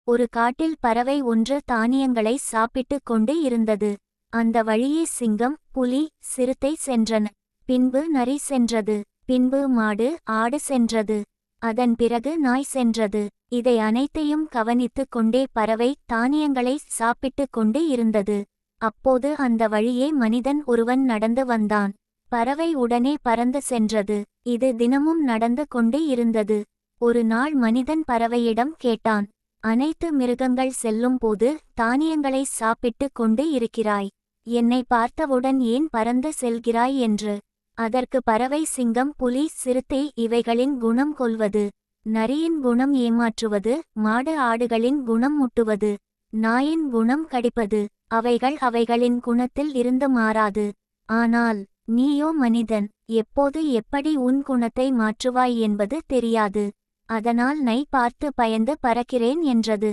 ஒரு காட்டில் பறவை ஒன்று தானியங்களை சாப்பிட்டுக் கொண்டு இருந்தது. அந்த வழியே சிங்கம், புலி, சிறுத்தை சென்றன. பின்பு நரி சென்றது. பின்பு மாடு, ஆடு சென்றது. அதன் பிறகு நாய் சென்றது. இதை அனைத்தையும் கவனித்துக் கொண்டே பறவை தானியங்களை சாப்பிட்டுக் கொண்டு இருந்தது. அப்போது அந்த வழியே மனிதன் ஒருவன் நடந்து வந்தான். பறவை உடனே பறந்து சென்றது. இது தினமும் நடந்து கொண்டு இருந்தது. ஒரு நாள் மனிதன் பறவையிடம் கேட்டான், அனைத்து மிருகங்கள் செல்லும் போது தானியங்களை சாப்பிட்டுக் கொண்டு இருக்கிறாய், என்னை பார்த்தவுடன் ஏன் பறந்து செல்கிறாய் என்று. அதற்கு பறவை சிங்கம், புலி, சிறுத்தை இவைகளின் குணம் கொல்வது, நரியின் குணம் ஏமாற்றுவது, மாடு ஆடுகளின் குணம் முட்டுவது, நாயின் குணம் கடிப்பது. அவைகள் அவைகளின் குணத்தில் இருந்து மாறாது. ஆனால் நீயோ மனிதன், எப்போது எப்படி உன் குணத்தை மாற்றுவாய் என்பது தெரியாது. அதனால் நை பார்த்து பயந்து பறக்கிறேன் என்றது.